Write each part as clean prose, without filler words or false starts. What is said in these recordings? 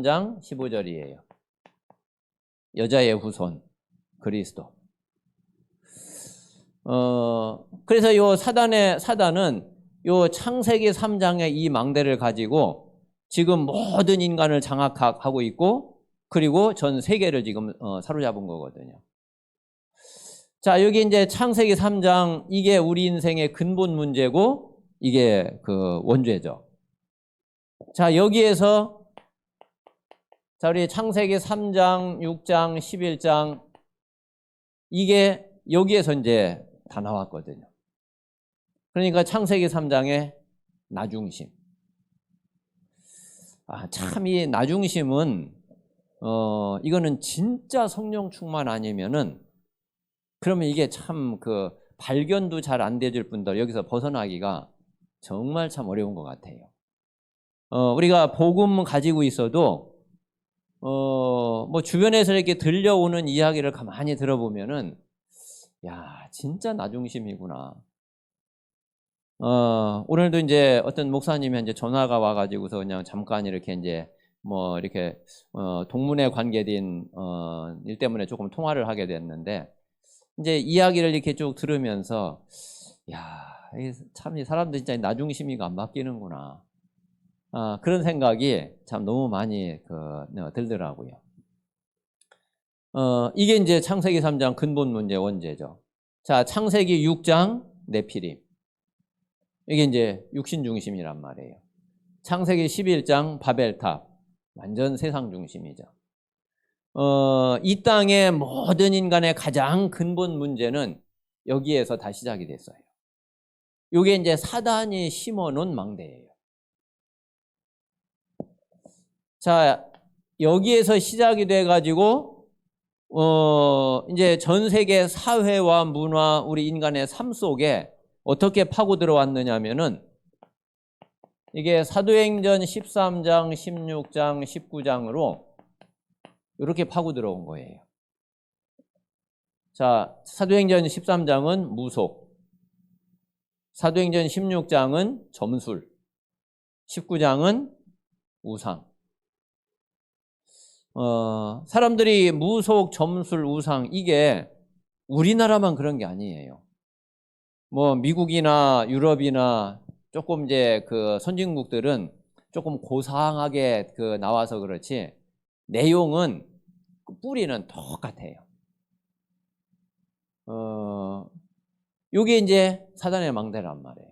장 15절이에요. 여자의 후손 그리스도. 그래서 요 사단은 요 창세기 3장의 이 망대를 가지고 지금 모든 인간을 장악하고 있고, 그리고 전 세계를 지금 사로잡은 거거든요. 자, 여기 이제 창세기 3장, 이게 우리 인생의 근본 문제고, 이게 그 원죄죠. 자, 여기에서 자, 우리 창세기 3장, 6장, 11장, 이게 여기에서 이제 다 나왔거든요. 그러니까 창세기 3장의 나중심. 참 이 나중심은 이거는 진짜 성령 충만 아니면은, 그러면 이게 참 그 발견도 잘 안 되질 뿐더러 여기서 벗어나기가 정말 참 어려운 것 같아요. 우리가 복음 가지고 있어도 뭐 주변에서 이렇게 들려오는 이야기를 가만히 들어보면은, 야, 진짜 나중심이구나. 오늘도 이제 어떤 목사님이 이제 전화가 와가지고서 그냥 잠깐 이렇게 이제 뭐 이렇게 동문회 관계된 일 때문에 조금 통화를 하게 됐는데, 이제 이야기를 이렇게 쭉 들으면서, 야, 참 이 사람들 진짜 나중심이가 안 바뀌는구나. 그런 생각이 참 너무 많이 들더라고요. 이게 이제 창세기 3장 근본 문제 원죄죠. 자, 창세기 6장 네피림. 이게 이제 육신 중심이란 말이에요. 창세기 11장 바벨탑. 완전 세상 중심이죠. 이 땅의 모든 인간의 가장 근본 문제는 여기에서 다 시작이 됐어요. 이게 이제 사단이 심어놓은 망대예요. 자, 여기에서 시작이 돼가지고, 이제 전 세계 사회와 문화, 우리 인간의 삶 속에 어떻게 파고 들어왔느냐면은, 이게 사도행전 13장, 16장, 19장으로 이렇게 파고 들어온 거예요. 자, 사도행전 13장은 무속, 사도행전 16장은 점술, 19장은 우상. 사람들이 무속, 점술, 우상, 이게 우리나라만 그런 게 아니에요. 뭐 미국이나 유럽이나 조금 이제 그 선진국들은 조금 고상하게 나와서 그렇지, 내용은 뿌리는 똑같아요. 요게 이제 사단의 망대란 말이에요.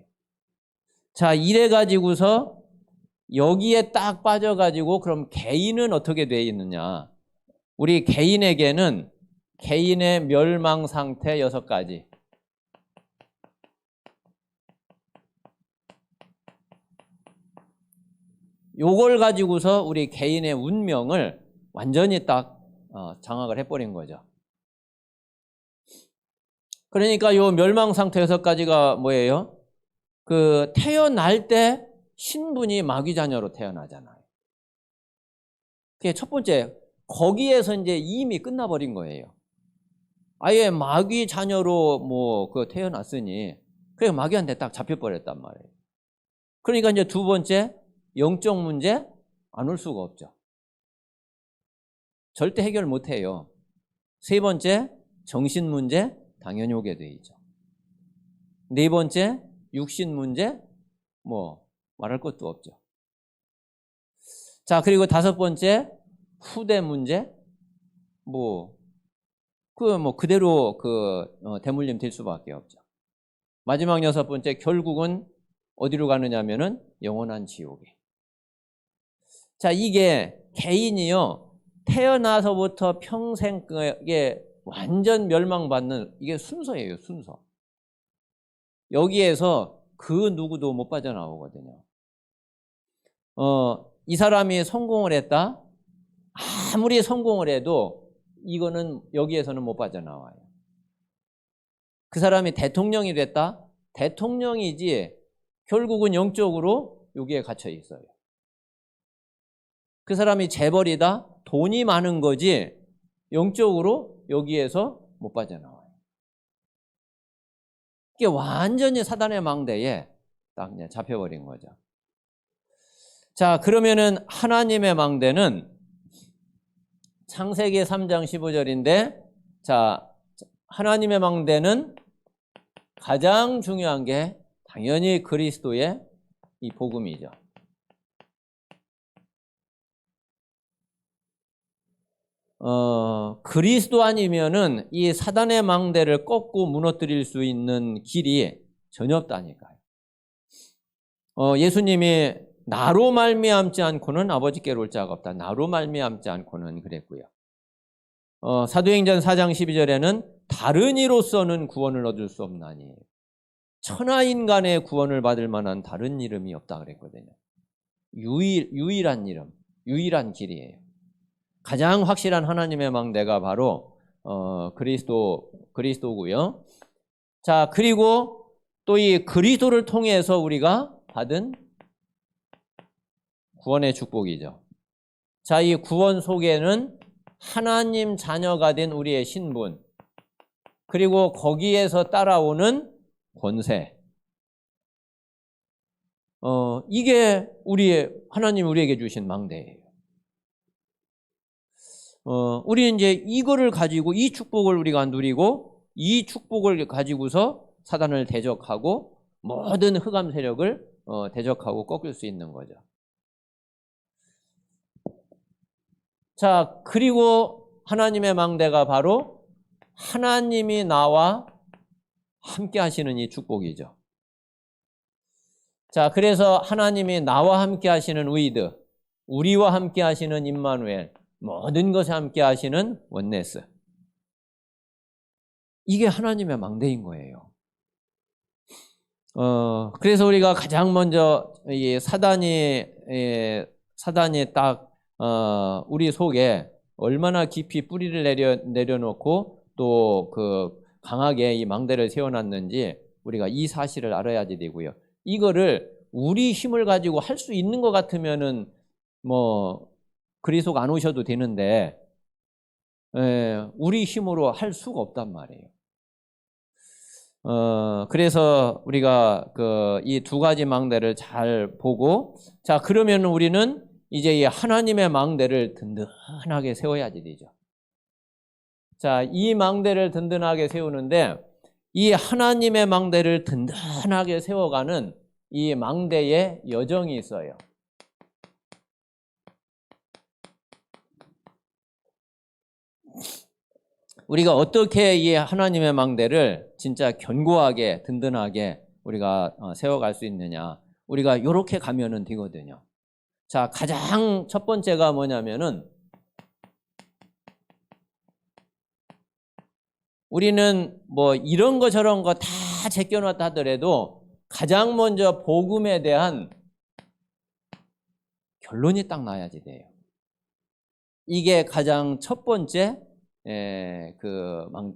자, 이래 가지고서 여기에 딱 빠져가지고, 그럼 개인은 어떻게 되어 있느냐? 우리 개인에게는 개인의 멸망 상태 6가지. 요걸 가지고서 우리 개인의 운명을 완전히 딱 장악을 해버린 거죠. 그러니까 요 멸망 상태 6가지가 뭐예요? 태어날 때 신분이 마귀 자녀로 태어나잖아요. 그게 첫 번째, 거기에서 이제 이미 끝나버린 거예요. 아예 마귀 자녀로 태어났으니, 그래 마귀한테 딱 잡혀버렸단 말이에요. 그러니까 이제 두 번째, 영적 문제 안 올 수가 없죠. 절대 해결 못 해요. 세 번째, 정신 문제 당연히 오게 돼 있죠. 네 번째, 육신 문제 말할 것도 없죠. 자, 그리고 5번째, 후대 문제. 그대로 대물림 될 수밖에 없죠. 마지막 6번째, 결국은 어디로 가느냐면은 영원한 지옥에. 자, 이게 개인이요, 태어나서부터 평생에 완전 멸망받는, 이게 순서예요, 순서. 여기에서 그 누구도 못 빠져나오거든요. 이 사람이 성공을 했다? 아무리 성공을 해도 이거는 여기에서는 못 빠져나와요. 그 사람이 대통령이 됐다? 대통령이지 결국은 영적으로 여기에 갇혀 있어요. 그 사람이 재벌이다? 돈이 많은 거지 영적으로 여기에서 못 빠져나와요. 이게 완전히 사단의 망대에 딱 잡혀버린 거죠. 자, 그러면은 하나님의 망대는 창세기 3장 15절인데, 자, 하나님의 망대는 가장 중요한 게 당연히 그리스도의 이 복음이죠. 그리스도 아니면은 이 사단의 망대를 꺾고 무너뜨릴 수 있는 길이 전혀 없다니까요. 예수님이 나로 말미암지 않고는 아버지께로 올 자가 없다. 나로 말미암지 않고는 그랬고요. 사도행전 4장 12절에는 다른 이로서는 구원을 얻을 수 없나니, 천하인간의 구원을 받을 만한 다른 이름이 없다 그랬거든요. 유일한 이름, 유일한 길이에요. 가장 확실한 하나님의 망대가 바로 그리스도고요. 자, 그리고 또 이 그리스도를 통해서 우리가 받은 구원의 축복이죠. 자, 이 구원 속에는 하나님 자녀가 된 우리의 신분, 그리고 거기에서 따라오는 권세, 이게 하나님 우리에게 주신 망대예요. 우리는 이제 이거를 가지고 이 축복을 우리가 누리고, 이 축복을 가지고서 사단을 대적하고 모든 흑암 세력을 대적하고 꺾을 수 있는 거죠. 자, 그리고 하나님의 망대가 바로 하나님이 나와 함께 하시는 이 축복이죠. 자, 그래서 하나님이 나와 함께 하시는 의드, 우리와 함께 하시는 임마누엘, 모든 것에 함께 하시는 원네스, 이게 하나님의 망대인 거예요. 그래서 우리가 가장 먼저 이 사단이 딱 우리 속에 얼마나 깊이 뿌리를 내려놓고 또 그 강하게 이 망대를 세워놨는지 우리가 이 사실을 알아야지 되고요. 이거를 우리 힘을 가지고 할 수 있는 것 같으면은 뭐 그리스도가 안 오셔도 되는데, 우리 힘으로 할 수가 없단 말이에요. 그래서 우리가 이 두 가지 망대를 잘 보고, 자, 그러면 우리는 이제 이 하나님의 망대를 든든하게 세워야지 되죠. 자, 이 망대를 든든하게 세우는데, 이 하나님의 망대를 든든하게 세워가는 이 망대의 여정이 있어요. 우리가 어떻게 이 하나님의 망대를 진짜 견고하게 든든하게 우리가 세워갈 수 있느냐, 우리가 이렇게 가면은 되거든요. 자, 가장 첫 번째가 뭐냐면은, 우리는 뭐 이런 거 저런 거 다 제껴놨다 하더라도 가장 먼저 복음에 대한 결론이 딱 나야지 돼요. 이게 가장 첫 번째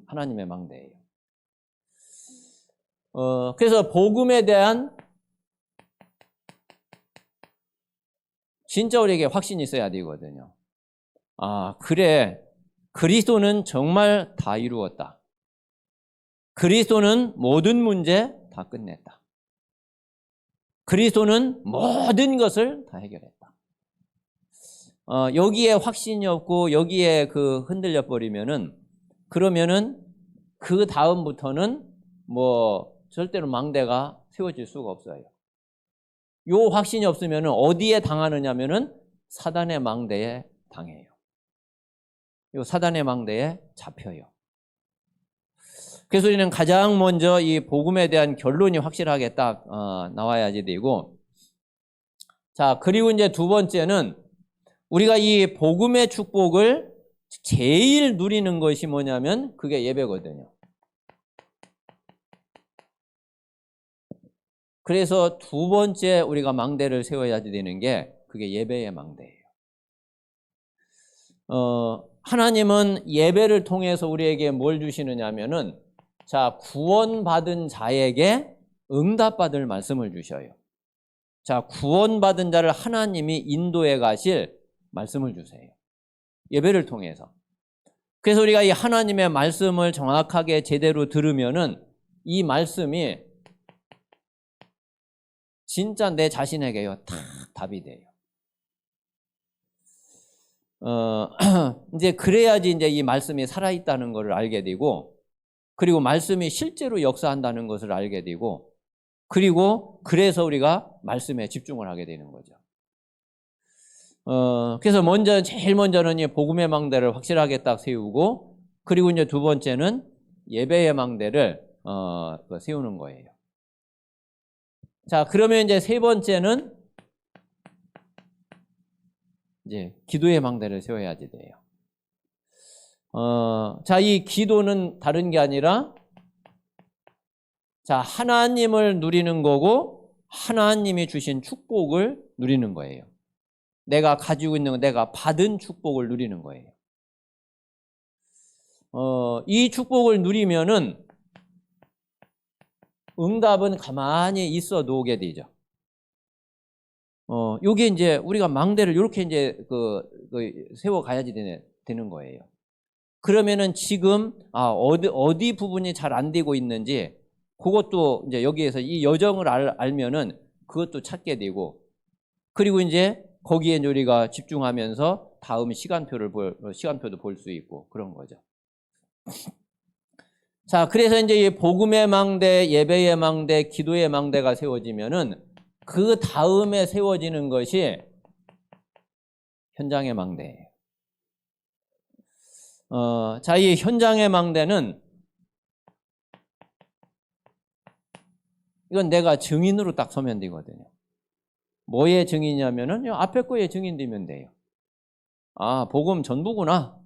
하나님의 망대예요. 그래서 복음에 대한 진짜 우리에게 확신이 있어야 되거든요. 아, 그래, 그리스도는 정말 다 이루었다. 그리스도는 모든 문제 다 끝냈다. 그리스도는 모든 것을 다 해결했다. 여기에 확신이 없고 여기에 흔들려 버리면은, 그러면은 그 다음부터는 뭐 절대로 망대가 세워질 수가 없어요. 요 확신이 없으면은 어디에 당하느냐면은 사단의 망대에 당해요. 요 사단의 망대에 잡혀요. 그래서 우리는 가장 먼저 이 복음에 대한 결론이 확실하게 딱 나와야지 되고, 자, 그리고 이제 두 번째는 우리가 이 복음의 축복을 제일 누리는 것이 뭐냐면 그게 예배거든요. 그래서 두 번째 우리가 망대를 세워야 되는 게 그게 예배의 망대예요. 하나님은 예배를 통해서 우리에게 뭘 주시느냐면은, 자, 구원받은 자에게 응답받을 말씀을 주셔요. 자, 구원받은 자를 하나님이 인도해 가실 말씀을 주세요. 예배를 통해서. 그래서 우리가 이 하나님의 말씀을 정확하게 제대로 들으면은 이 말씀이 진짜 내 자신에게요, 다 답이 돼요. 이제 그래야지 이제 이 말씀이 살아있다는 것을 알게 되고, 그리고 말씀이 실제로 역사한다는 것을 알게 되고, 그리고 그래서 우리가 말씀에 집중을 하게 되는 거죠. 그래서 제일 먼저는 이 복음의 망대를 확실하게 딱 세우고, 그리고 이제 두 번째는 예배의 망대를 세우는 거예요. 자, 그러면 이제 세 번째는 이제 기도의 망대를 세워야지 돼요. 자, 이 기도는 다른 게 아니라, 자, 하나님을 누리는 거고, 하나님이 주신 축복을 누리는 거예요. 내가 가지고 있는 거, 내가 받은 축복을 누리는 거예요. 이 축복을 누리면은 응답은 가만히 있어 놓게 되죠. 요게 이제 우리가 망대를 이렇게 이제 세워 가야지 되는 거예요. 그러면은 지금 어디 부분이 잘 안 되고 있는지 그것도 이제 여기에서 이 여정을 알면은 그것도 찾게 되고, 그리고 이제 거기에 우리가 집중하면서 다음 시간표도 볼 수 있고 그런 거죠. 자, 그래서 이제 이 복음의 망대, 예배의 망대, 기도의 망대가 세워지면은 그 다음에 세워지는 것이 현장의 망대예요. 자, 이 현장의 망대는 이건 내가 증인으로 딱 서면 되거든요. 뭐의 증인이냐면은 앞에 거에 증인되면 돼요. 아, 복음 전부구나.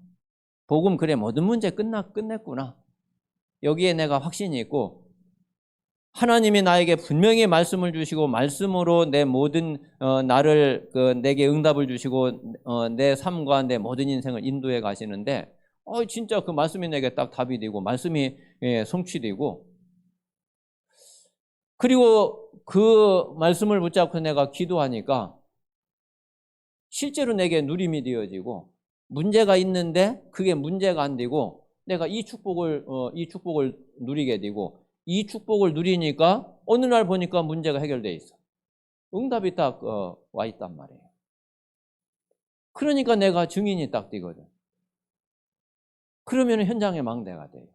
복음 그래 모든 문제 끝냈구나. 여기에 내가 확신이 있고, 하나님이 나에게 분명히 말씀을 주시고 말씀으로 내 모든 나를 내게 응답을 주시고 내 삶과 내 모든 인생을 인도해 가시는데, 진짜 그 말씀이 내게 딱 답이 되고 말씀이 성취되고, 그리고 그 말씀을 붙잡고 내가 기도하니까 실제로 내게 누림이 되어지고, 문제가 있는데 그게 문제가 안 되고 내가 이 축복을 누리게 되고, 이 축복을 누리니까 어느 날 보니까 문제가 해결돼 있어. 응답이 딱 와 있단 말이에요. 그러니까 내가 증인이 딱 되거든. 그러면 현장의 망대가 돼요.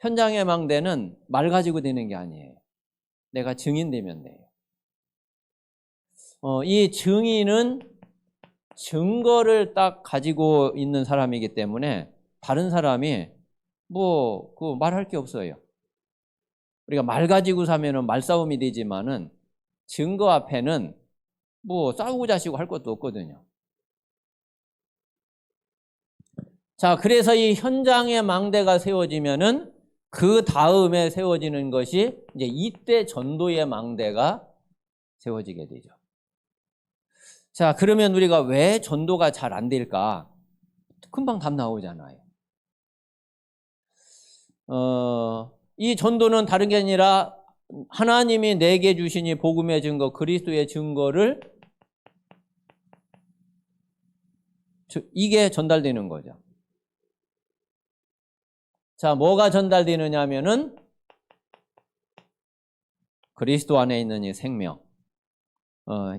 현장의 망대는 말 가지고 되는 게 아니에요. 내가 증인 되면 돼요. 이 증인은 증거를 딱 가지고 있는 사람이기 때문에 다른 사람이 말할 게 없어요. 우리가 말 가지고 사면은 말싸움이 되지만은 증거 앞에는 싸우고 자시고 할 것도 없거든요. 자, 그래서 이 현장의 망대가 세워지면은 그 다음에 세워지는 것이 이제 이때 전도의 망대가 세워지게 되죠. 자, 그러면 우리가 왜 전도가 잘 안 될까? 금방 답 나오잖아요. 이 전도는 다른 게 아니라 하나님이 내게 주신 이 복음의 증거, 그리스도의 증거를 이게 전달되는 거죠. 자, 뭐가 전달되느냐 하면은 그리스도 안에 있는 이 생명,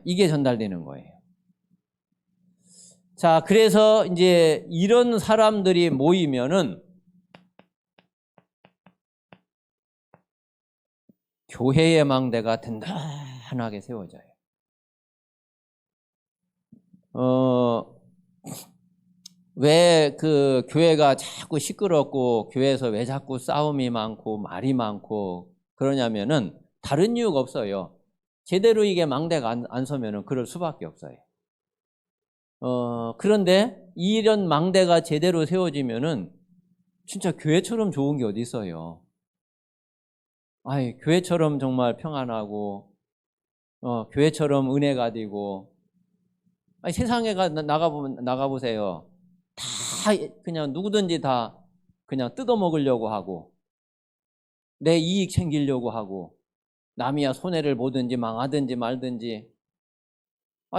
이게 전달되는 거예요. 자, 그래서 이제 이런 사람들이 모이면은 교회의 망대가 든든하게 세워져요. 왜 그 교회가 자꾸 시끄럽고 교회에서 왜 자꾸 싸움이 많고 말이 많고 그러냐면은 다른 이유가 없어요. 제대로 이게 망대가 안 서면은 그럴 수밖에 없어요. 그런데 이런 망대가 제대로 세워지면은 진짜 교회처럼 좋은 게 어디 있어요. 교회처럼 정말 평안하고, 교회처럼 은혜가 되고, 세상에 나가보세요. 다 그냥 누구든지 다 그냥 뜯어먹으려고 하고, 내 이익 챙기려고 하고, 남이야 손해를 보든지 망하든지 말든지.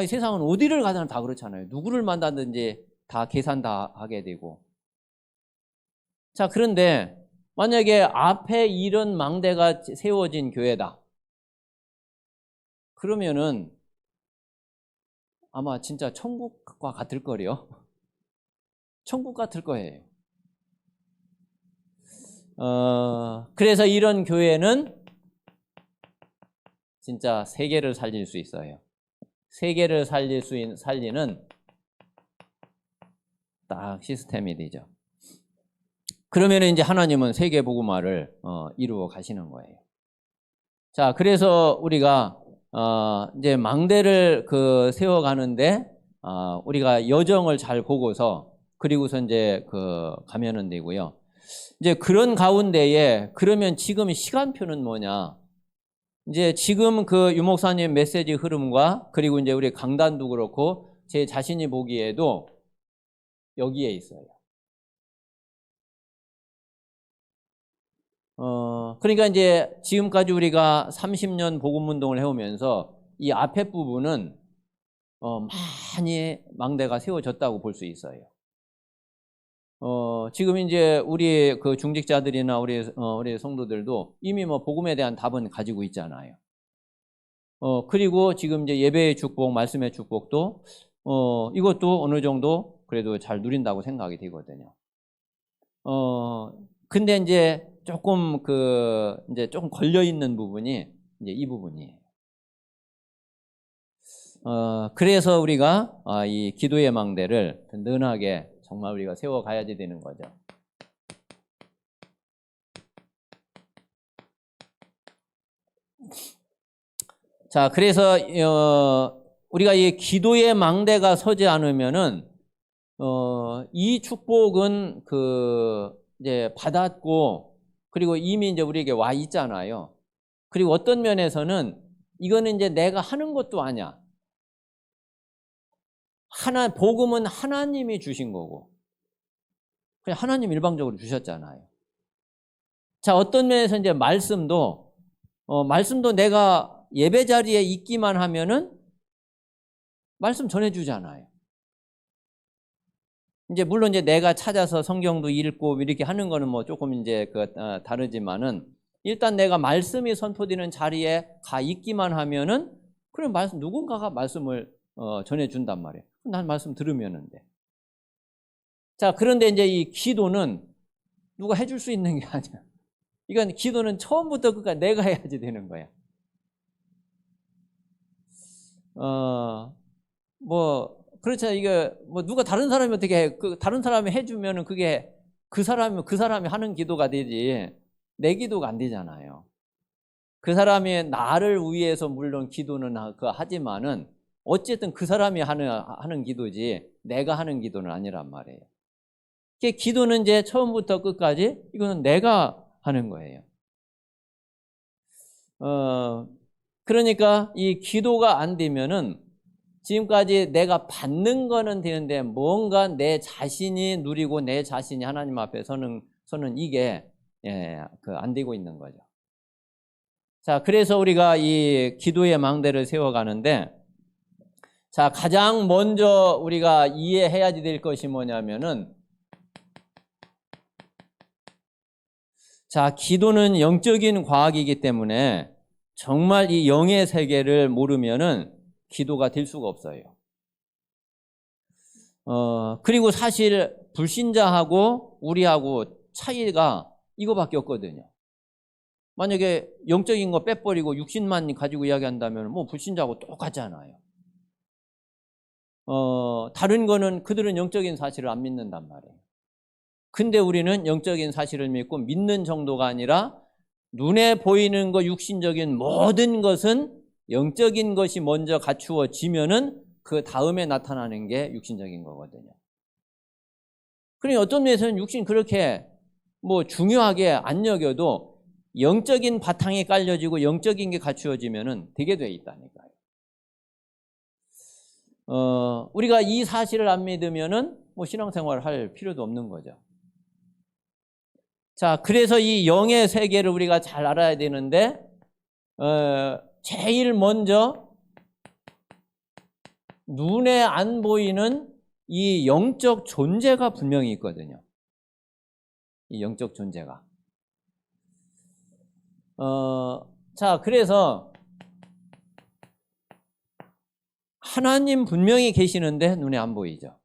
세상은 어디를 가든 다 그렇잖아요. 누구를 만나든지 다 계산 다 하게 되고. 자, 그런데 만약에 앞에 이런 망대가 세워진 교회다. 그러면은 아마 진짜 천국과 같을 거래요. 천국 같을 거예요. 그래서 이런 교회는 진짜 세계를 살릴 수 있어요. 세계를 살리는 딱 시스템이 되죠. 그러면 이제 하나님은 세계 복음화를 이루어 가시는 거예요. 자, 그래서 우리가 이제 망대를 세워가는데 우리가 여정을 잘 보고서 그리고서 이제 가면은 되고요. 이제 그런 가운데에 그러면 지금 시간표는 뭐냐? 이제 지금 유목사님 메시지 흐름과 그리고 이제 우리 강단도 그렇고 제 자신이 보기에도 여기에 있어요. 그러니까 이제 지금까지 우리가 30년 복음운동을 해오면서 이 앞에 부분은 많이 망대가 세워졌다고 볼 수 있어요. 지금 이제 우리 중직자들이나 우리 성도들도 이미 뭐 복음에 대한 답은 가지고 있잖아요. 그리고 지금 이제 예배의 축복, 말씀의 축복도 이것도 어느 정도 그래도 잘 누린다고 생각이 되거든요. 근데 이제 조금 이제 조금 걸려 있는 부분이 이제 이 부분이에요. 그래서 우리가 이 기도의 망대를 든든하게 정말 우리가 세워 가야지 되는 거죠. 자, 그래서 우리가 이 기도의 망대가 서지 않으면은 이 축복은 이제 받았고 그리고 이미 이제 우리에게 와 있잖아요. 그리고 어떤 면에서는 이거는 이제 내가 하는 것도 아니야. 복음은 하나님이 주신 거고. 그냥 하나님 일방적으로 주셨잖아요. 자, 어떤 면에서 이제 말씀도 내가 예배 자리에 있기만 하면은 말씀 전해주잖아요. 이제 물론 이제 내가 찾아서 성경도 읽고 이렇게 하는 거는 뭐 조금 이제 다르지만은 일단 내가 말씀이 선포되는 자리에 가 있기만 하면은 그럼 누군가가 말씀을 전해준단 말이에요. 난 말씀 들으면은 돼. 자, 그런데 이제 이 기도는 누가 해줄 수 있는 게 아니야. 이건 기도는 처음부터 끝까지 내가 해야지 되는 거야. 그렇잖아. 이게 뭐 누가 다른 사람이 어떻게 해. 다른 사람이 해주면은 그게 그 사람이 하는 기도가 되지 내 기도가 안 되잖아요. 그 사람이 나를 위해서 물론 기도는 하지만은 어쨌든 그 사람이 하는 기도지 내가 하는 기도는 아니란 말이에요. 기도는 이제 처음부터 끝까지 이거는 내가 하는 거예요. 그러니까 이 기도가 안 되면은 지금까지 내가 받는 거는 되는데 뭔가 내 자신이 누리고 내 자신이 하나님 앞에 서는 이게 안 되고 있는 거죠. 자, 그래서 우리가 이 기도의 망대를 세워가는데 자, 가장 먼저 우리가 이해해야지 될 것이 뭐냐면은 자, 기도는 영적인 과학이기 때문에 정말 이 영의 세계를 모르면은 기도가 될 수가 없어요. 그리고 사실 불신자하고 우리하고 차이가 이거밖에 없거든요. 만약에 영적인 거 빼버리고 육신만 가지고 이야기한다면 뭐 불신자하고 똑같잖아요. 다른 거는 그들은 영적인 사실을 안 믿는단 말이에요. 근데 우리는 영적인 사실을 믿는 정도가 아니라 눈에 보이는 거 육신적인 모든 것은 영적인 것이 먼저 갖추어지면은 그 다음에 나타나는 게 육신적인 거거든요. 그러니 어떤 면에서는 육신 그렇게 뭐 중요하게 안 여겨도 영적인 바탕이 깔려지고 영적인 게 갖추어지면은 되게 돼 있다니까요. 우리가 이 사실을 안 믿으면은 뭐 신앙생활을 할 필요도 없는 거죠. 자, 그래서 이 영의 세계를 우리가 잘 알아야 되는데 제일 먼저 눈에 안 보이는 이 영적 존재가 분명히 있거든요. 이 영적 존재가. 자, 그래서 하나님 분명히 계시는데 눈에 안 보이죠.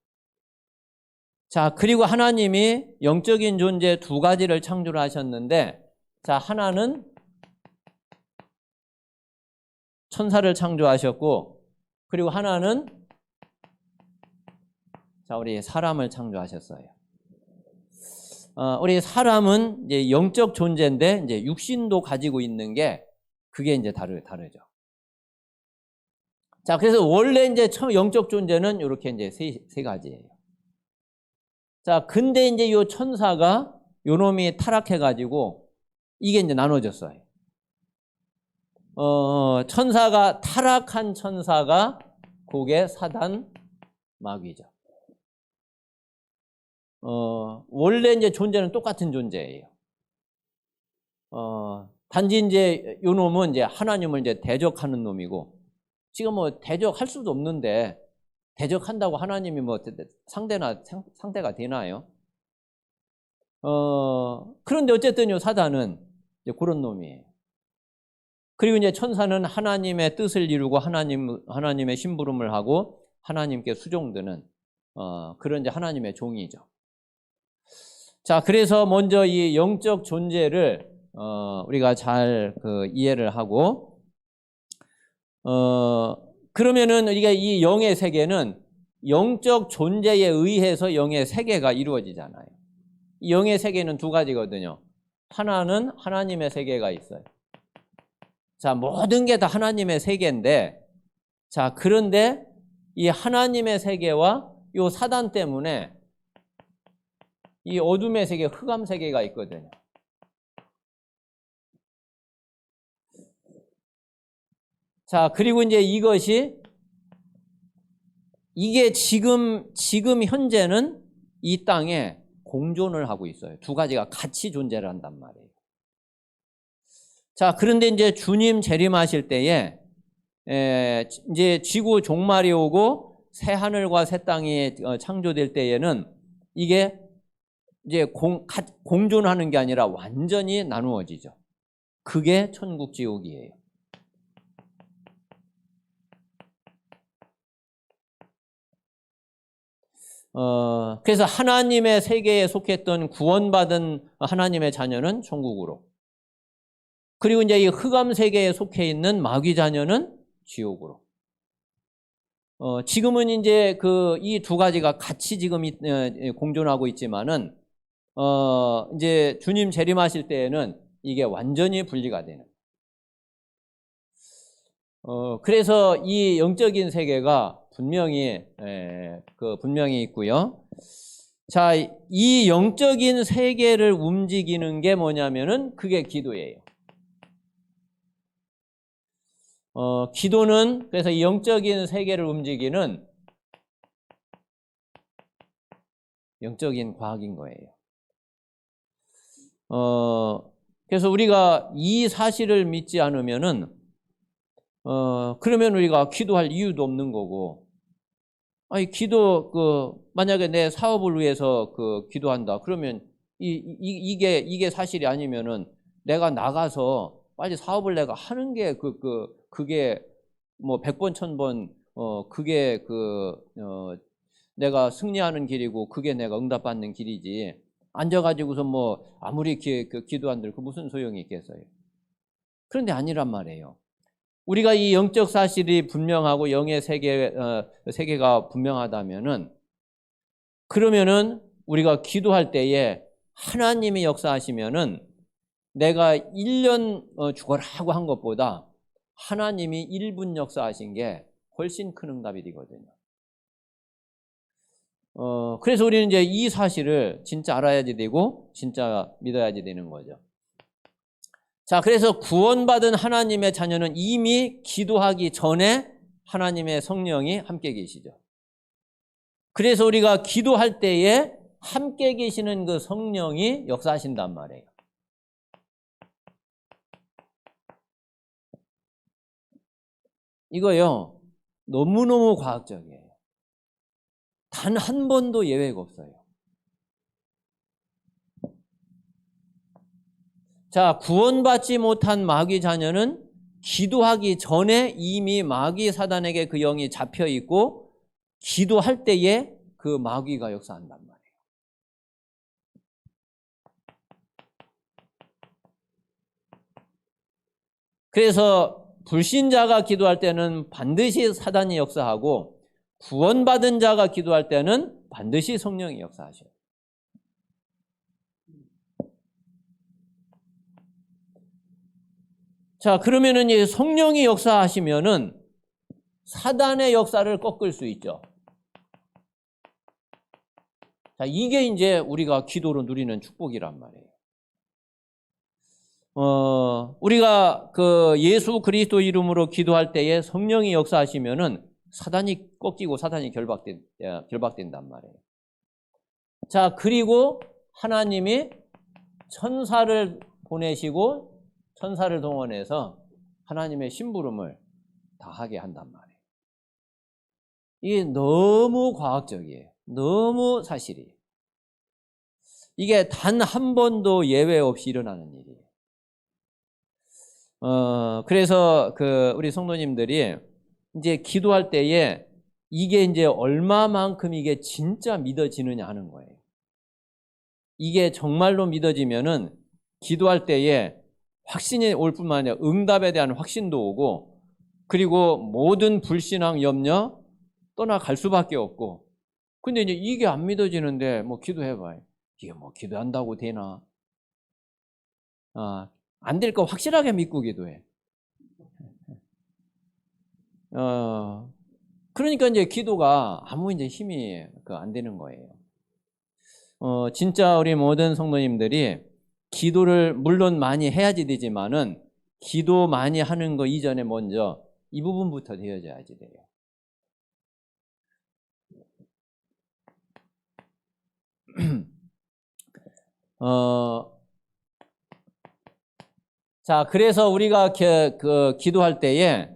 자, 그리고 하나님이 영적인 존재 두 가지를 창조를 하셨는데, 자, 하나는 천사를 창조하셨고, 그리고 하나는 자, 우리 사람을 창조하셨어요. 우리 사람은 이제 영적 존재인데 이제 육신도 가지고 있는 게 그게 이제 다르죠. 자, 그래서 원래 이제 영적 존재는 이렇게 이제 세 가지예요. 자, 근데 이제 요 천사가 요 놈이 타락해가지고 이게 이제 나눠졌어요. 천사가 타락한 천사가 그게 사단 마귀죠. 원래 이제 존재는 똑같은 존재예요. 단지 이제 요 놈은 이제 하나님을 이제 대적하는 놈이고, 지금 뭐 대적할 수도 없는데 대적한다고 하나님이 뭐 상대가 되나요? 그런데 어쨌든 요 사단은 이제 그런 놈이에요. 그리고 이제 천사는 하나님의 뜻을 이루고 하나님의 심부름을 하고 하나님께 수종드는 그런 이제 하나님의 종이죠. 자, 그래서 먼저 이 영적 존재를 우리가 잘 이해를 하고, 그러면은 우리가 이 영의 세계는 영적 존재에 의해서 영의 세계가 이루어지잖아요. 이 영의 세계는 두 가지거든요. 하나는 하나님의 세계가 있어요. 자, 모든 게 다 하나님의 세계인데, 자, 그런데 이 하나님의 세계와 이 사단 때문에 이 어둠의 세계, 흑암 세계가 있거든요. 자, 그리고 이제 이게 지금 현재는 이 땅에 공존을 하고 있어요. 두 가지가 같이 존재를 한단 말이에요. 자, 그런데 이제 주님 재림하실 때에 이제 지구 종말이 오고 새 하늘과 새 땅이 창조될 때에는 이게 이제 공존하는 게 아니라 완전히 나누어지죠. 그게 천국 지옥이에요. 그래서 하나님의 세계에 속했던 구원받은 하나님의 자녀는 천국으로, 그리고 이제 이 흑암 세계에 속해 있는 마귀 자녀는 지옥으로. 지금은 이제 이 두 가지가 같이 지금 공존하고 있지만은 이제 주님 재림하실 때에는 이게 완전히 분리가 되는. 그래서 이 영적인 세계가 분명히 있고요. 자, 이 영적인 세계를 움직이는 게 뭐냐면은 그게 기도예요. 기도는 그래서 이 영적인 세계를 움직이는 영적인 과학인 거예요. 그래서 우리가 이 사실을 믿지 않으면은 그러면 우리가 기도할 이유도 없는 거고, 아니 만약에 내 사업을 위해서 기도한다 그러면 이게 사실이 아니면은 내가 나가서 빨리 사업을 내가 하는 게 그게 뭐 100번 1000번 그게 내가 승리하는 길이고 그게 내가 응답받는 길이지, 앉아가지고서 뭐 아무리 기도한들 그 무슨 소용이 있겠어요. 그런데 아니란 말이에요. 우리가 이 영적 사실이 분명하고 영의 세계가 분명하다면은, 그러면은 우리가 기도할 때에 하나님이 역사하시면은 내가 1년 죽어라고 한 것보다 하나님이 1분 역사하신 게 훨씬 큰 응답이 되거든요. 그래서 우리는 이제 이 사실을 진짜 알아야지 되고 진짜 믿어야지 되는 거죠. 자, 그래서 구원받은 하나님의 자녀는 이미 기도하기 전에 하나님의 성령이 함께 계시죠. 그래서 우리가 기도할 때에 함께 계시는 그 성령이 역사하신단 말이에요. 이거요, 너무너무 과학적이에요. 단 한 번도 예외가 없어요. 자, 구원받지 못한 마귀 자녀는 기도하기 전에 이미 마귀 사단에게 그 영이 잡혀 있고 기도할 때에 그 마귀가 역사한단 말이에요. 그래서 불신자가 기도할 때는 반드시 사단이 역사하고 구원받은 자가 기도할 때는 반드시 성령이 역사하셔요. 자, 그러면은 이 성령이 역사하시면은 사단의 역사를 꺾을 수 있죠. 자, 이게 이제 우리가 기도로 누리는 축복이란 말이에요. 우리가 그 예수 그리스도 이름으로 기도할 때에 성령이 역사하시면은 사단이 꺾이고 사단이 결박된단 말이에요. 자, 그리고 하나님이 천사를 보내시고 천사를 동원해서 하나님의 심부름을 다 하게 한단 말이에요. 이게 너무 과학적이에요. 너무 사실이에요. 이게 단 한 번도 예외 없이 일어나는 일이에요. 그래서 우리 성도님들이 이제 기도할 때에 이게 이제 얼마만큼 이게 진짜 믿어지느냐 하는 거예요. 이게 정말로 믿어지면은 기도할 때에 확신이 올 뿐만 아니라 응답에 대한 확신도 오고 그리고 모든 불신앙 염려 떠나갈 수밖에 없고 근데 이제 이게 안 믿어지는데 뭐 기도해봐요. 이게 뭐 기도한다고 되나? 안 될 거 확실하게 믿고 기도해. 그러니까 이제 기도가 아무 이제 힘이 안 되는 거예요. 진짜 우리 모든 성도님들이 기도를 물론 많이 해야지 되지만은 기도 많이 하는 거 이전에 먼저 이 부분부터 되어져야지 돼요. 자, 그래서 우리가 기도할 때에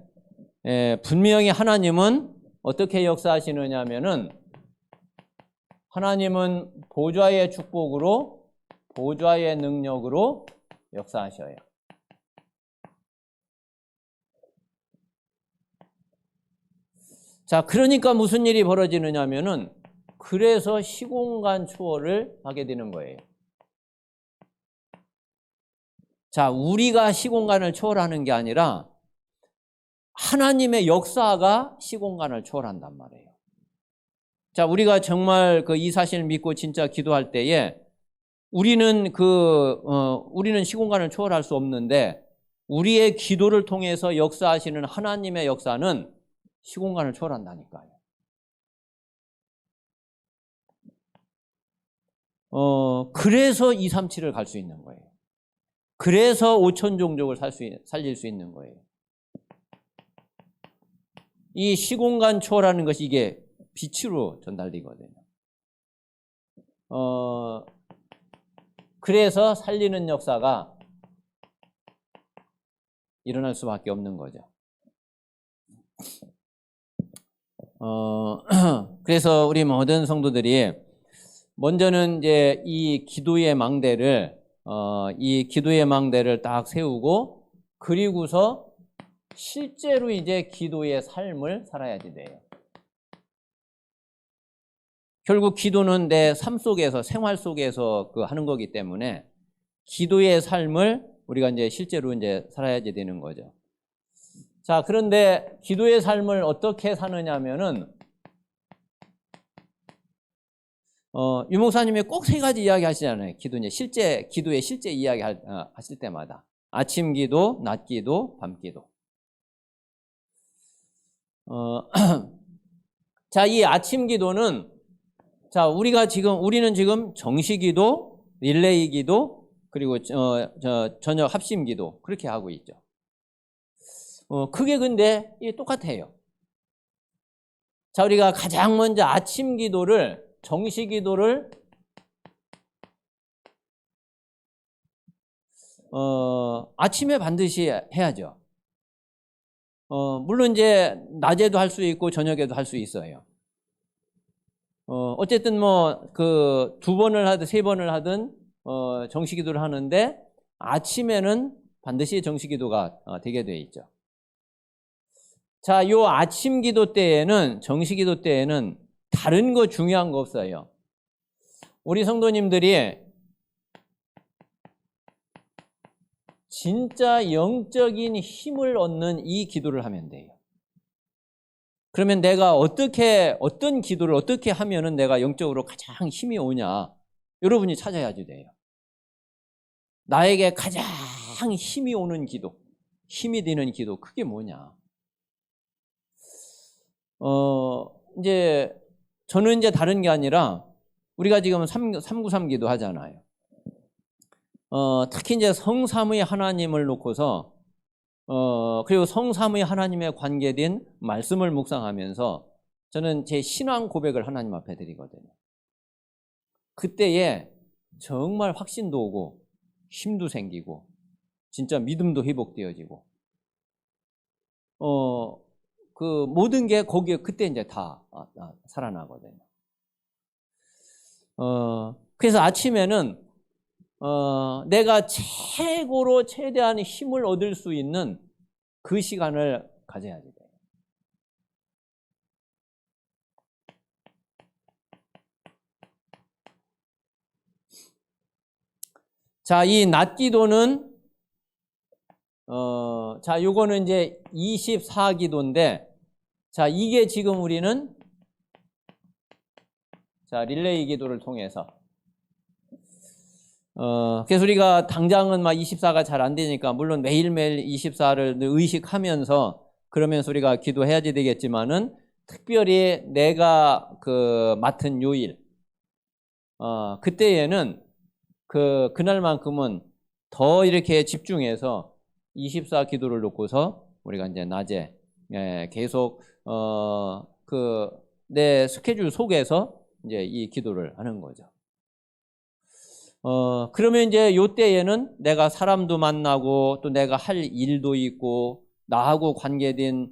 분명히 하나님은 어떻게 역사하시느냐 하면은 하나님은 보좌의 축복으로 보좌의 능력으로 역사하셔요. 자, 그러니까 무슨 일이 벌어지느냐 하면은 그래서 시공간 초월을 하게 되는 거예요. 자, 우리가 시공간을 초월하는 게 아니라 하나님의 역사가 시공간을 초월한단 말이에요. 자, 우리가 정말 이 사실을 믿고 진짜 기도할 때에 우리는 시공간을 초월할 수 없는데 우리의 기도를 통해서 역사하시는 하나님의 역사는 시공간을 초월한다니까요. 그래서 237을 갈 수 있는 거예요. 그래서 5천 종족을 살릴 수 있는 거예요. 이 시공간 초월하는 것이 이게 빛으로 전달되거든요. 그래서 살리는 역사가 일어날 수밖에 없는 거죠. 그래서 우리 모든 성도들이 먼저는 이제 이 기도의 망대를 딱 세우고 그리고서 실제로 이제 기도의 삶을 살아야지 돼요. 결국 기도는 내 삶 속에서 생활 속에서 하는 거기 때문에 기도의 삶을 우리가 이제 실제로 이제 살아야지 되는 거죠. 자, 그런데 기도의 삶을 어떻게 사느냐면은 유 목사님이 꼭 세 가지 이야기 하시잖아요. 기도의 실제 이야기 하실 때마다 아침 기도, 낮 기도, 밤 기도. 자, 이 아침 기도는 자, 우리는 지금 정시 기도, 릴레이 기도, 그리고 저녁 합심 기도 그렇게 하고 있죠. 그게 근데 이게 똑같아요. 자, 우리가 가장 먼저 아침 기도를 정시 기도를 아침에 반드시 해야죠. 물론 이제 낮에도 할 수 있고 저녁에도 할 수 있어요. 어쨌든 뭐 두 번을 하든 세 번을 하든 정시 기도를 하는데 아침에는 반드시 정시 기도가 되게 돼 있죠. 자, 요 아침 기도 때에는, 정시 기도 때에는 다른 거 중요한 거 없어요. 우리 성도님들이 진짜 영적인 힘을 얻는 이 기도를 하면 돼요. 그러면 내가 어떤 기도를 어떻게 하면은 내가 영적으로 가장 힘이 오냐? 여러분이 찾아야지 돼요. 나에게 가장 힘이 오는 기도, 힘이 되는 기도, 그게 뭐냐? 이제, 저는 이제 다른 게 아니라, 우리가 지금 393 기도 하잖아요. 특히 이제 성삼위 하나님을 놓고서, 그리고 성삼위 하나님에 관계된 말씀을 묵상하면서 저는 제 신앙 고백을 하나님 앞에 드리거든요. 그때에 정말 확신도 오고, 힘도 생기고, 진짜 믿음도 회복되어지고, 그 모든 게 거기에 그때 이제 다 살아나거든요. 그래서 아침에는 내가 최고로 최대한 힘을 얻을 수 있는 그 시간을 가져야 돼요. 자, 이 낮 기도는 자, 요거는 이제 24기도인데, 자, 이게 지금 우리는 자, 릴레이 기도를 통해서 그래서 우리가 당장은 막 24가 잘 안 되니까 물론 매일매일 24를 의식하면서 그러면서 우리가 기도해야지 되겠지만은 특별히 내가 그 맡은 요일 그때에는 그날만큼은 더 이렇게 집중해서 24 기도를 놓고서 우리가 이제 낮에 계속 내 스케줄 속에서 이제 이 기도를 하는 거죠. 그러면 이제 요때에는 내가 사람도 만나고 또 내가 할 일도 있고 나하고 관계된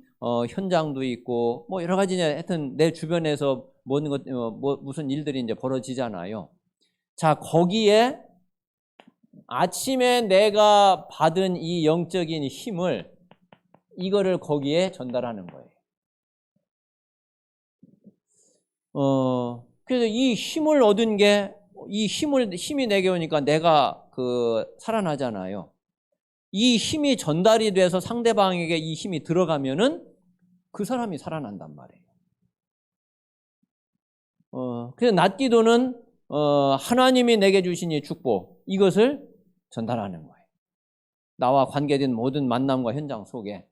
현장도 있고 뭐 여러 가지 하여튼 내 주변에서 무슨 일들이 이제 벌어지잖아요. 자, 거기에 아침에 내가 받은 이 영적인 힘을 이거를 거기에 전달하는 거예요. 그래서 이 힘을 얻은 게 힘이 내게 오니까 내가 살아나잖아요. 이 힘이 전달이 돼서 상대방에게 이 힘이 들어가면은 그 사람이 살아난단 말이에요. 그래서 낮 기도는 하나님이 내게 주신 이 축복 이것을 전달하는 거예요. 나와 관계된 모든 만남과 현장 속에.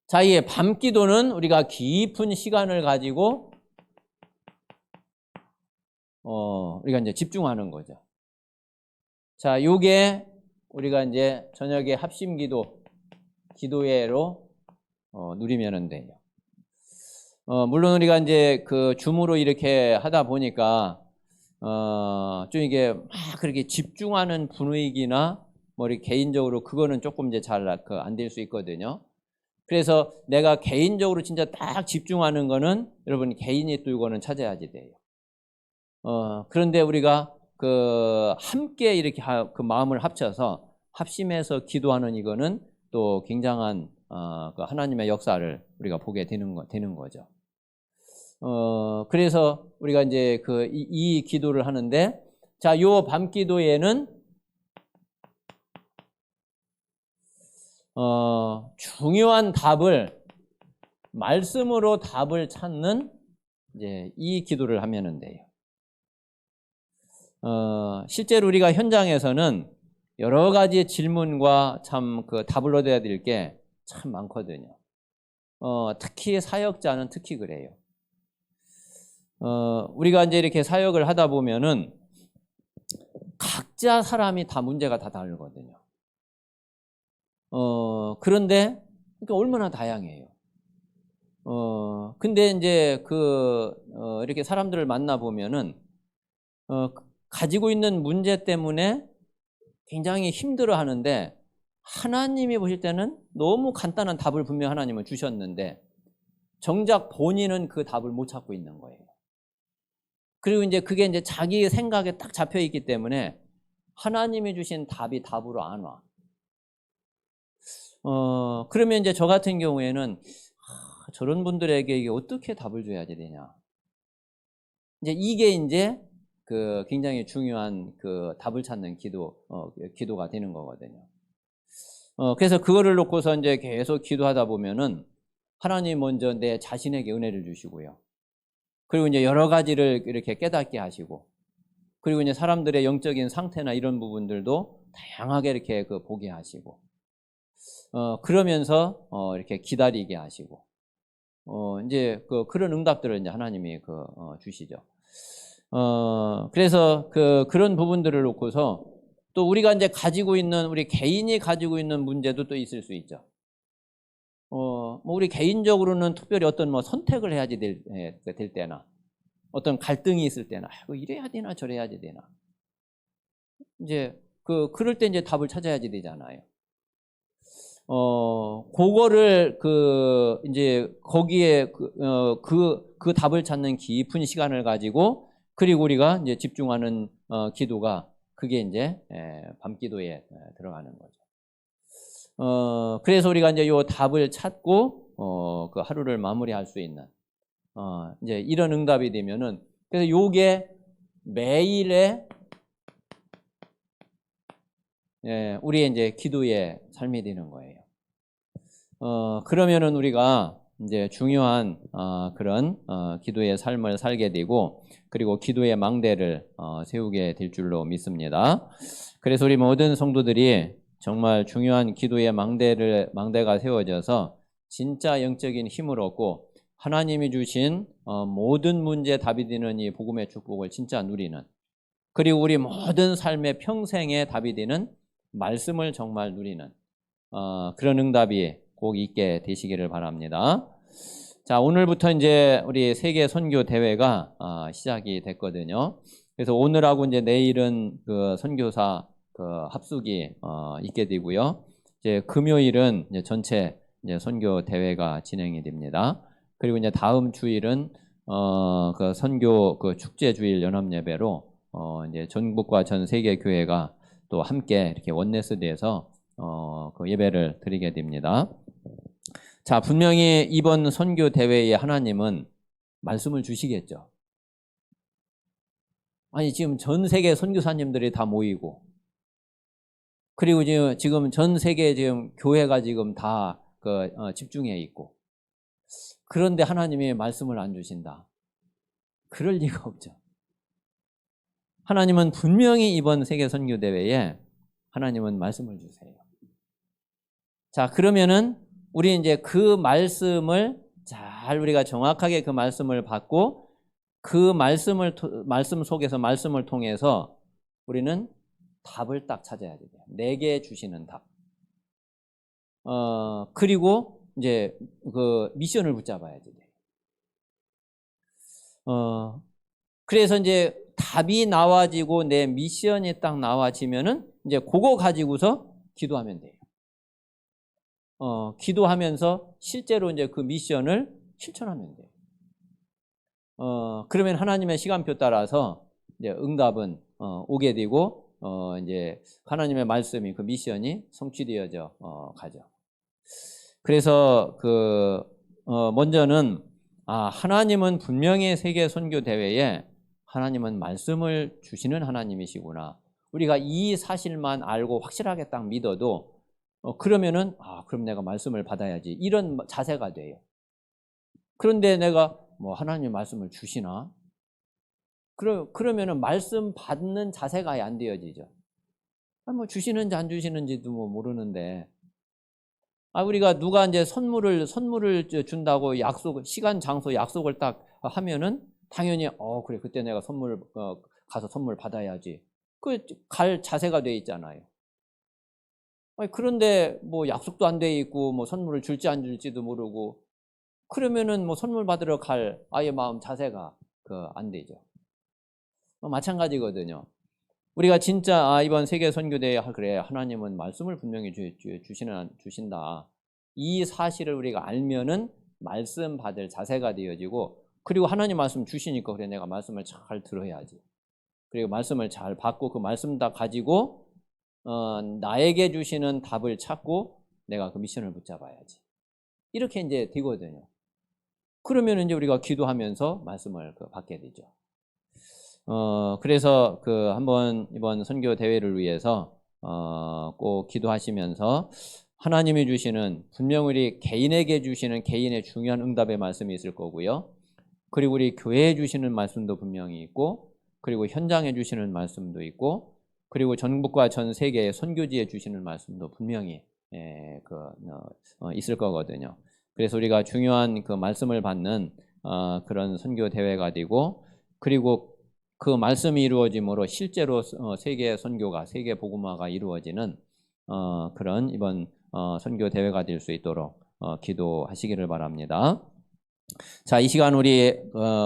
자, 이 밤 기도는 우리가 깊은 시간을 가지고 우리가 이제 집중하는 거죠. 자, 요게 우리가 이제 저녁에 합심 기도회로 누리면 돼요. 물론 우리가 이제 그 줌으로 이렇게 하다 보니까 좀 이게 막 그렇게 집중하는 분위기나 뭐 이렇게 개인적으로 그거는 조금 이제 잘 안 될 수 있거든요. 그래서 내가 개인적으로 진짜 딱 집중하는 거는 여러분 개인이 또 이거는 찾아야지 돼요. 그런데 우리가 함께 이렇게 그 마음을 합쳐서 합심해서 기도하는 이거는 또 굉장한 그 하나님의 역사를 우리가 보게 되는 거죠. 그래서 우리가 이제 이 기도를 하는데, 자, 요 밤 기도에는 중요한 말씀으로 답을 찾는 이제 이 기도를 하면 돼요. 실제로 우리가 현장에서는 여러 가지 질문과 참 답을 얻어야 될 게 참 많거든요. 특히 사역자는 특히 그래요. 우리가 이제 이렇게 사역을 하다 보면은 각자 사람이 다 문제가 다 다르거든요. 그런데 그러니까 얼마나 다양해요. 근데 이제 이렇게 사람들을 만나 보면은 가지고 있는 문제 때문에 굉장히 힘들어 하는데 하나님이 보실 때는 너무 간단한 답을 분명 하나님은 주셨는데 정작 본인은 그 답을 못 찾고 있는 거예요. 그리고 이제 그게 이제 자기 생각에 딱 잡혀 있기 때문에 하나님이 주신 답이 답으로 안 와. 그러면 이제 저 같은 경우에는 저런 분들에게 이게 어떻게 답을 줘야 되냐. 이게 그 굉장히 중요한 그 답을 찾는 기도가 되는 거거든요. 그래서 그거를 놓고서 이제 계속 기도하다 보면은 하나님 먼저 내 자신에게 은혜를 주시고요. 그리고 이제 여러 가지를 이렇게 깨닫게 하시고, 그리고 이제 사람들의 영적인 상태나 이런 부분들도 다양하게 이렇게 보게 하시고, 그러면서 이렇게 기다리게 하시고, 이제 그런 응답들을 이제 하나님이 주시죠. 그래서 그런 부분들을 놓고서 또 우리가 이제 우리 개인이 가지고 있는 문제도 또 있을 수 있죠. 뭐 우리 개인적으로는 특별히 어떤 선택을 해야지 될 때나, 어떤 갈등이 있을 때나, 이래야 되나 저래야 되나, 이제 그럴 때 이제 답을 찾아야지 되잖아요. 그거를 이제 거기에 그 답을 찾는 깊은 시간을 가지고, 그리고 우리가 이제 집중하는 기도가 그게 이제 밤기도에 들어가는 거죠. 그래서 우리가 이제 요 답을 찾고 그 하루를 마무리할 수 있는 이제 이런 응답이 되면은, 그래서 요게 매일의 우리의 이제 기도의 삶이 되는 거예요. 그러면은 우리가 이제 중요한 그런 기도의 삶을 살게 되고, 그리고 기도의 망대를 세우게 될 줄로 믿습니다. 그래서 우리 모든 성도들이 정말 중요한 기도의 망대가 세워져서 진짜 영적인 힘을 얻고 하나님이 주신 모든 문제 답이 되는 이 복음의 축복을 진짜 누리는, 그리고 우리 모든 삶의 평생의 답이 되는 말씀을 정말 누리는 그런 응답이 꼭 있게 되시기를 바랍니다. 자, 오늘부터 이제 우리 세계 선교 대회가 시작이 됐거든요. 그래서 오늘하고 이제 내일은 그 선교사 합숙이 있게 되고요. 이제 금요일은 이제 전체 이제 선교 대회가 진행이 됩니다. 그리고 이제 다음 주일은 그 선교 축제 주일 연합 예배로 이제 전국과 전 세계 교회가 또 함께 이렇게 원네스대에서 그 예배를 드리게 됩니다. 자, 분명히 이번 선교 대회에 하나님은 말씀을 주시겠죠. 아니, 지금 전 세계 선교사님들이 다 모이고, 그리고 지금 전 세계 지금 교회가 지금 다 집중해 있고, 그런데 하나님이 말씀을 안 주신다. 그럴 리가 없죠. 하나님은 분명히 이번 세계 선교 대회에 하나님은 말씀을 주세요. 자, 그러면은 우리 이제 그 말씀을 잘 우리가 정확하게 그 말씀을 받고, 그 말씀 속에서 말씀을 통해서 우리는 답을 딱 찾아야 돼요. 내게 주시는 답. 그리고 이제 그 미션을 붙잡아야 돼요. 그래서 이제 답이 나와지고 내 미션이 딱 나와지면은 이제 그거 가지고서 기도하면 돼요. 기도하면서 실제로 이제 그 미션을 실천하면 돼요. 그러면 하나님의 시간표 따라서 이제 응답은 오게 되고, 이제 하나님의 말씀이 그 미션이 성취되어져 가죠. 그래서 먼저는 하나님은 분명히 세계 선교 대회에 하나님은 말씀을 주시는 하나님이시구나. 우리가 이 사실만 알고 확실하게 딱 믿어도 그러면은 그럼 내가 말씀을 받아야지, 이런 자세가 돼요. 그런데 내가 하나님 말씀을 주시나? 그러면은 말씀 받는 자세가 안 되어지죠. 주시는지 안 주시는지도 모르는데, 우리가 누가 이제 선물을 준다고 시간, 장소 약속을 딱 하면은 당연히 그래, 그때 내가 가서 선물 받아야지. 갈 자세가 돼 있잖아요. 그런데 약속도 안 돼 있고 선물을 줄지 안 줄지도 모르고, 그러면은 선물 받으러 갈 아예 마음 자세가 안 되죠. 마찬가지거든요. 우리가 진짜 이번 세계 선교대회 그래, 하나님은 말씀을 분명히 주신다. 이 사실을 우리가 알면은 말씀 받을 자세가 되어지고, 그리고 하나님 말씀 주시니까 그래, 내가 말씀을 잘 들어야지. 그리고 말씀을 잘 받고 그 말씀 다 가지고 나에게 주시는 답을 찾고 내가 그 미션을 붙잡아야지. 이렇게 이제 되거든요. 그러면 이제 우리가 기도하면서 말씀을 받게 되죠. 그래서 한번 이번 선교 대회를 위해서 꼭 기도하시면서 하나님이 주시는, 분명 우리 개인에게 주시는 개인의 중요한 응답의 말씀이 있을 거고요. 그리고 우리 교회에 주시는 말씀도 분명히 있고, 그리고 현장에 주시는 말씀도 있고, 그리고 전국과 전 세계의 선교지에 주시는 말씀도 분명히 있을 거거든요. 그래서 우리가 중요한 그 말씀을 받는 그런 선교 대회가 되고, 그리고 그 말씀이 이루어짐으로 실제로 세계 선교가, 세계 복음화가 이루어지는 그런 이번 선교 대회가 될 수 있도록 기도하시기를 바랍니다. 자, 이 시간 우리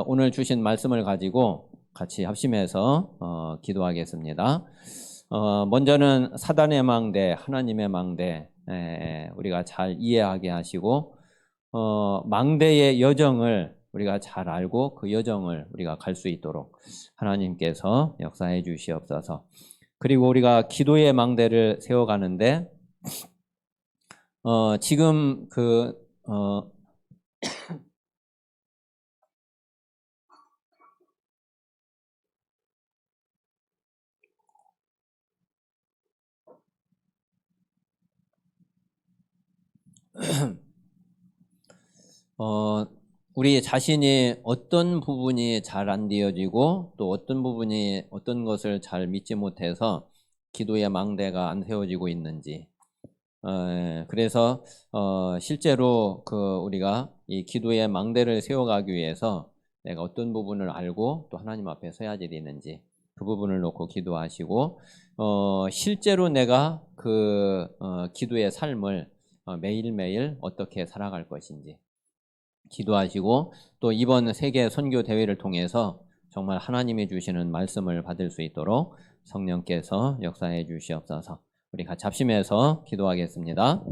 오늘 주신 말씀을 가지고 같이 합심해서 기도하겠습니다. 먼저는 사단의 망대, 하나님의 망대 우리가 잘 이해하게 하시고, 망대의 여정을 우리가 잘 알고 그 여정을 우리가 갈 수 있도록 하나님께서 역사해 주시옵소서. 그리고 우리가 기도의 망대를 세워가는데 지금 우리 자신이 어떤 부분이 잘 안 되어지고 또 어떤 부분이 어떤 것을 잘 믿지 못해서 기도의 망대가 안 세워지고 있는지, 그래서 실제로 우리가 이 기도의 망대를 세워가기 위해서 내가 어떤 부분을 알고 또 하나님 앞에 서야 되는지 그 부분을 놓고 기도하시고, 실제로 내가 기도의 삶을 매일매일 어떻게 살아갈 것인지 기도하시고, 또 이번 세계 선교 대회를 통해서 정말 하나님이 주시는 말씀을 받을 수 있도록 성령께서 역사해 주시옵소서. 우리 같이 합심해서 기도하겠습니다.